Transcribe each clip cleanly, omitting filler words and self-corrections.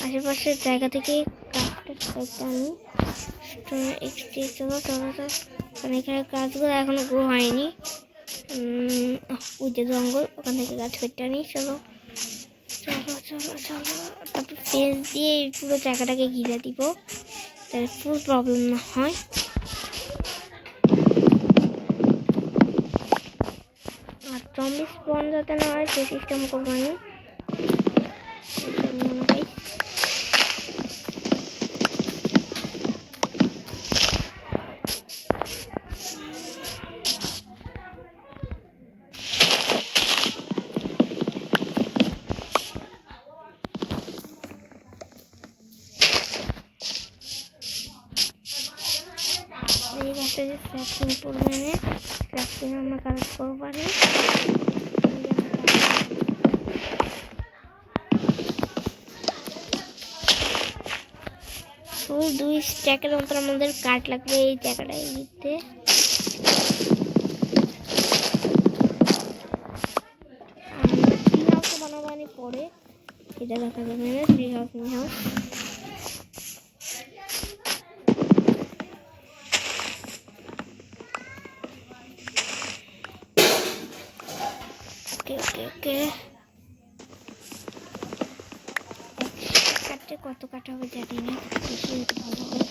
আশেপাশের জায়গা থেকে আমি চলো কারণ এখানে গাছগুলো এখনো গ্রো হয়নি। ওই যে জঙ্গল, ওখান থেকে গাছ কেটে আনি। চলো চলো চলো চলো, তারপর ফেন্স দিয়ে পুরো জায়গাটাকে ঘিরে দিব যাতে ফুল প্রবলেম না হয়। আর জম্বি স্পন যাতে না হয় সেই সিস্টেম করবো আমি। এই গাছটা যে ক্রাফটিং পরিমাণে ক্রাফটিং আমরা কালেক্ট করবো পারি। ফুল 2 স্ট্যাকের মতো আমাদের কাঠ লাগবে এই জায়গাটায় দিতে। ট্রি হাউস বানাবো আমি পরে, এটা দেখা যাবে না। ট্রি হাউস ওকে কাটতে কত কাটা হবে জানি না, বেশি হতে ভালো হবে।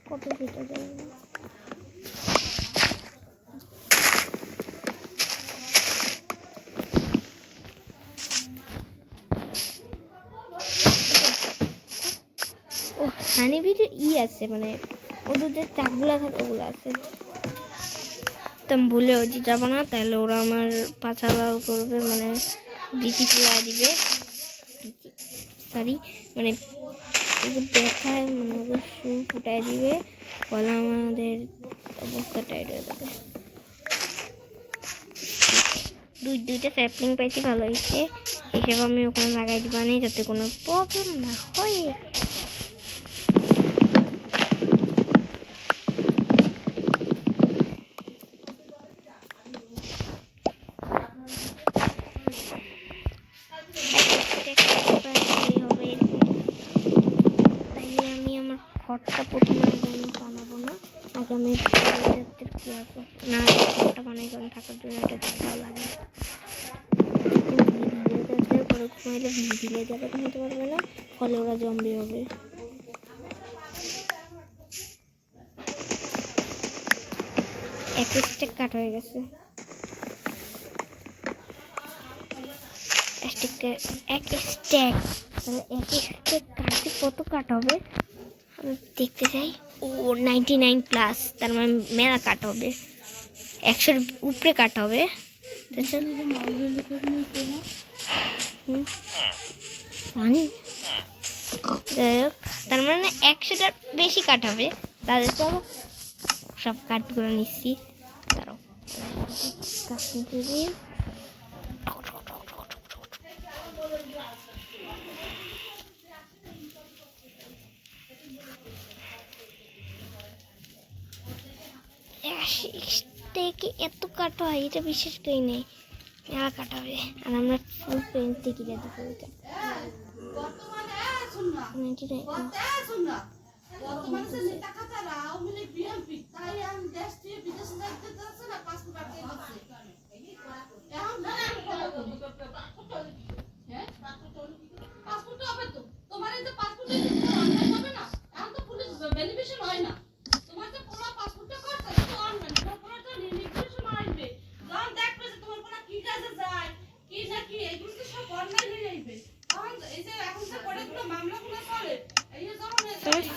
কত ফিটা যাবে না। ও হানি ভিডিও আছে, মানে ওদের যে চাকগুলো থাকে ওগুলো আছে। তো আমি ভুলেও যাবো না, তাহলে ওরা আমার পাছা লাল করবে, মানে বিপি ফুলাই দিবে। সরি, মানে দেখায়, মানে ওদের শু ফুটাই দিবে, বলে আমাদের অবস্থা টাইট হয়ে যাবে। দুইটা স্যাপলিং পাইছি, ভালো হয়েছে। এসব আমি ওখানে লাগাই দিবানি যাতে কোনো প্রবলেম না হয়। ঘরটা প্রথমে বানাবো না, আগে আমি না ঘরটা বানাই, কারণ থাকার জন্য এটা ভালো লাগে। করে ঘুমাইলে ভিলে যাবে, ঘুমাতে পারবে না, ফলে ওরা জম্বি হবে। এক স্টেক কাট হয়ে গেছে। এক স্টেক কাটতে কত কাট হবে আমি দেখতে চাই। ও 99+, তার মানে মেলা কাট হবে, 100-এর উপরে কাট হবে। তার মানে 100টার বেশি কাট হবে। তাদের তো সব কাটগুলো নিচ্ছি, তারও এত কাটা হয় এটা বিশেষ করি নেই, মেলা কাটা হবে। আর আমরা ফুল পেন্ট থেকে যেতে পারি।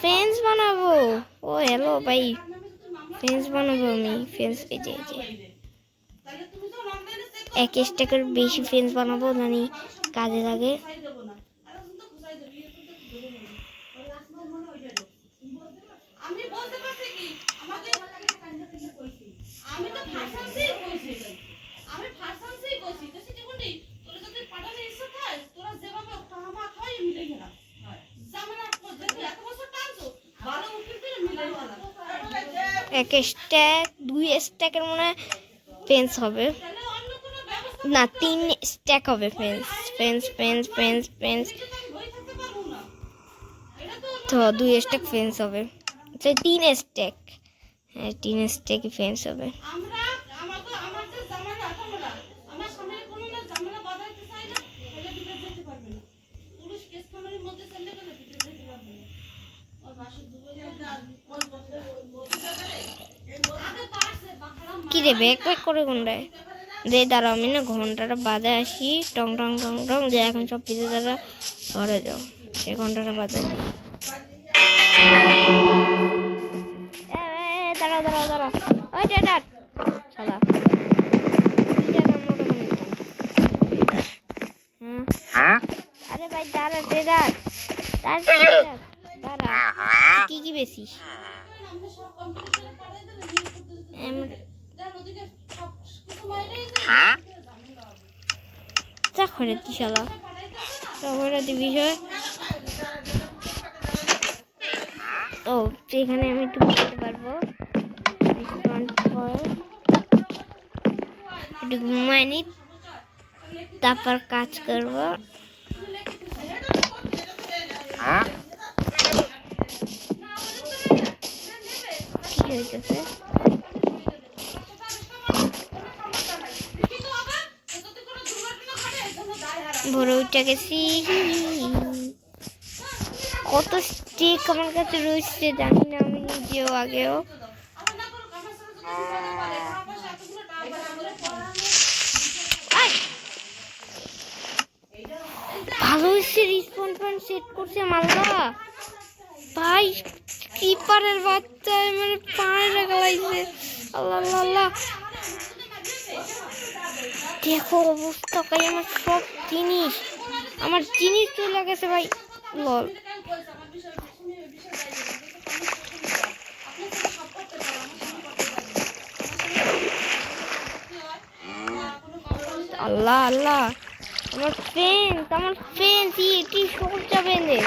ফেন্স বানাবো। ও হ্যালো ভাই, ফেন্স বানাবো আমি। ফেন্স এই যে এক স্টেকের বেশি ফেন্স বানাবো, জানি কাজে লাগে। এক স্ট্যাক 2 স্ট্যাকের মনে হয় ফেন্স হবে, না 3 স্ট্যাক হবে fence fence fence fence fence, তো 2 স্ট্যাক ফেন্স হবে, 3 স্ট্যাক, হ্যাঁ 3 স্ট্যাকই ফেন্স হবে। কি রে ব্যাক ব্যাক করে কোনটায় দে, দাঁড়াও আমি না ঘন্টাটা বাজে আসি, টং টং টং টং, যে এখন সব পিছে যারা ঘরে যাও, সে ঘন্টাটা বাজে। দাঁড়াও দাঁড়াও দাঁড়াও, ওই ডেটার শালা, আরে ভাই দাঁড়া ডেটার, দাঁড়া কি কি বেশি যা করে দি শালা, বিষয়। ও এখানে আমি একটু বুঝতে পারবো, একটু ঘুমাই নি, তারপর কাজ করবো। কি হইতেছে? ভোরে উঠে গেছি, কত স্টিক আমার কাছে রয়েছে জানি না আমি নিজেও, আগেও ভালো হচ্ছে, রিসপন পয়েন্ট সেট করছে মাল্লা ভাই, কিপারের বাচ্চা মানে পায়ে রাখা লাগছে, আল্লাহ আল্লাহ, দেখো অবস্থা ভাই, আমার সব জিনিস, আমার জিনিস চলে গেছে ভাই, লল। আল্লাহ আল্লাহ, আমার ফ্রেন্ড এটি সব যাবে নে,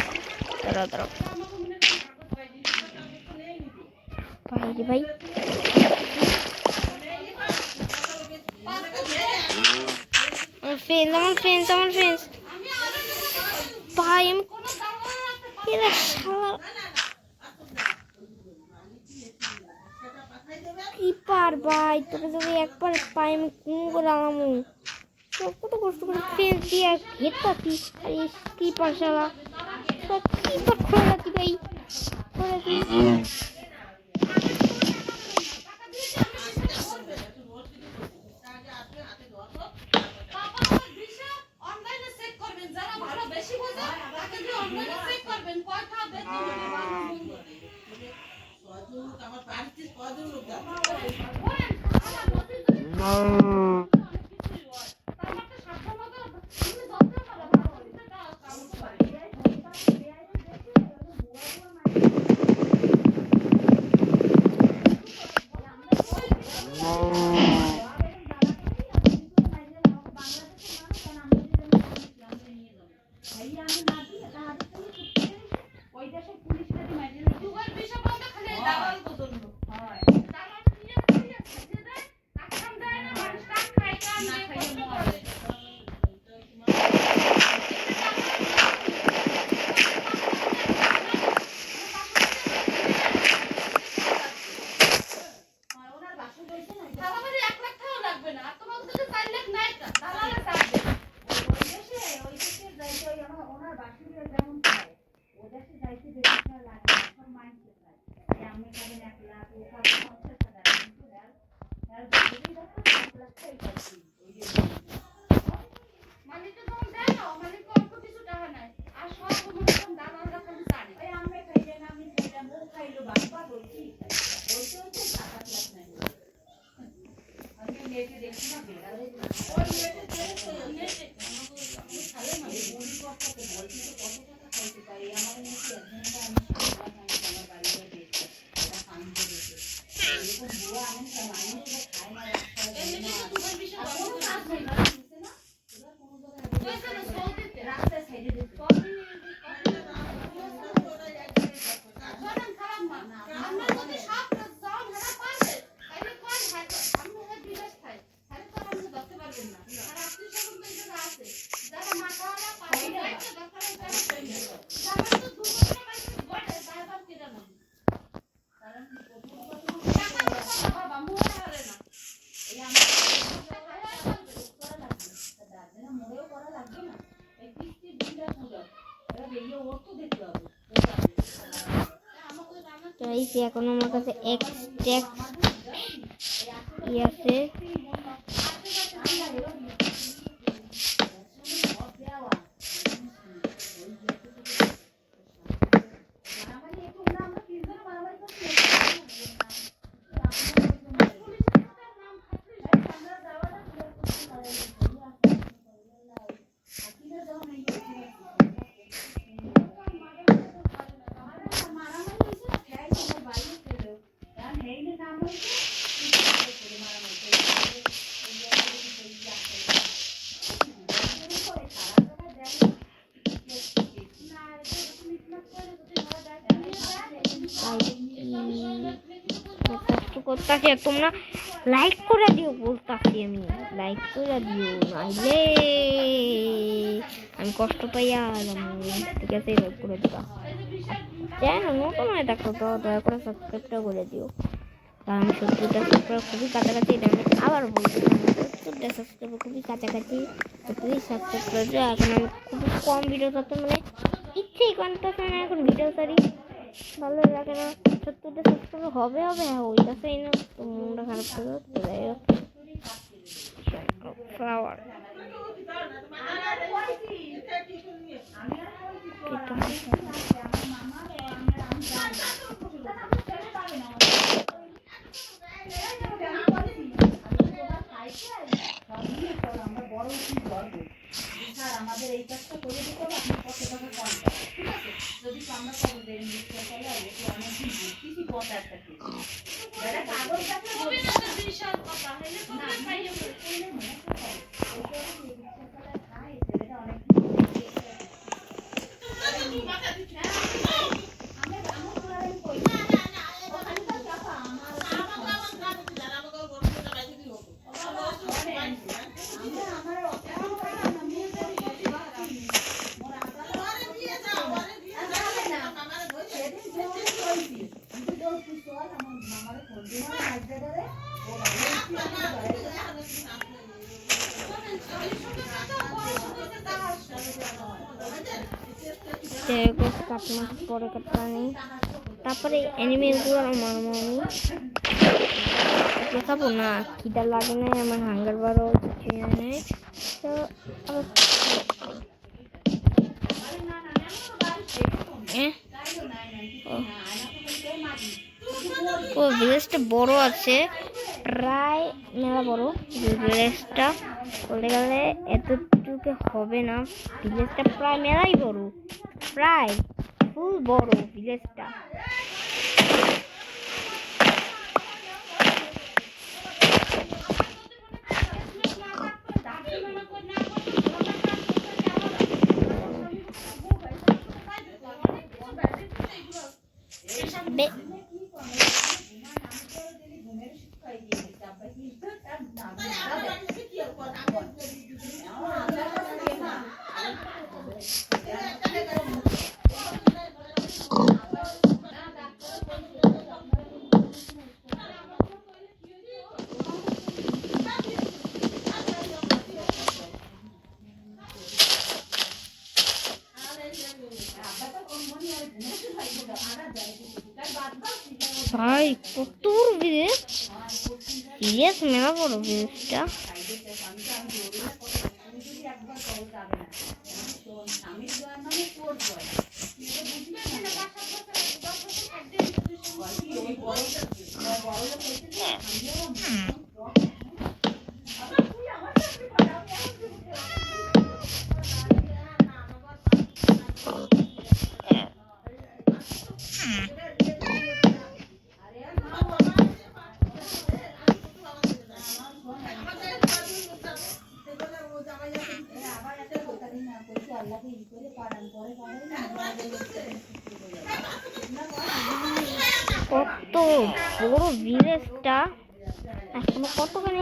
দাঁড়াও দাঁড়াও ভাই রে ভাই, আমার ফ্রেন্ডস ভাই, আমি এরা শালা কিপার ভাই, তোকে যদি একবার পাই আমি কোন করে আলামু, কত কষ্ট করে ফ্রেন্ড দিয়ে হেড পাচ্ছি, আর এই কিপার শালা সব কিপার খোলা রাখি ভাই, খোলা রাখি। করতেছি। এখন আমার কাছে এক্সট্রাক্ট আছে। করতেছি তোমরা লাইক করে দিও, বলতাছি আমি লাইক করে দিও, নাইলে আমি কষ্ট পাইয়া ঠিক আছে লাইক করে দিবা। চ্যানেল নতুন হয়ে থাকো তো দয়া করে সাবস্ক্রাইবটা করে দিও। কারণ আমি 70টা সাবস্ক্রাইব খুবই কাছাকাছি, এটা আমি আবার বলছি 70টা সাবস্ক্রাইব খুবই কাছাকাছি, তো প্লিজ সাবস্ক্রাইব করে দিও। এখন আমি খুব কম ভিডিও করতে মানে ইচ্ছেই করতেছে না এখন ভিডিও সারি, ভালো লাগে না। 70টা সাবস্ক্রাইব হবে হ্যাঁ ওইটাই না, তো মনটা খারাপ করে যাই হোক। ফ্লাওয়ার আমাদের এই কাজটা করে দিতে হবে। আপনি কত টাকা কন্ট্যাক্ট, ঠিক আছে? যদি আমরা কবে দেন দিতে পারি আর এটি অনেক দিন কিছু কন্ট্যাক্ট থাকে যারা কাগজ রাখলে হবে না বিশাল কথা হইলে তো পাইয়ে বললে মনে হয় এটা এই রিকশাটা খায় এটা অনেক তোমরা তো বাকা দিছ আমরা গ্রাম করে কই না ওখানে তো টাকা আমার কাজ যারা আমাকে বলতে বাইরে দিও আমরা পরে কাটতে নেই, তারপরে অ্যানিমেলগুলো মারবো আমি, দেখাবো না খিদা লাগে না, আমার হাঙ্গার বারও কিছু নেই। তো ও ভিলেজটা বড় আছে, প্রায় মেলা বড় ভিলেজটা, বলতে গেলে এতটুকু হবে না, ভিলেজটা প্রায় মেলাই বড়, প্রায় ফুল বড় ভিলেজটা। ভাই কত ভিলেজ, সিরিয়াস মেলা বড় ভিলেজটা। কত বড় ভিলেজটা, এখনো কতখানি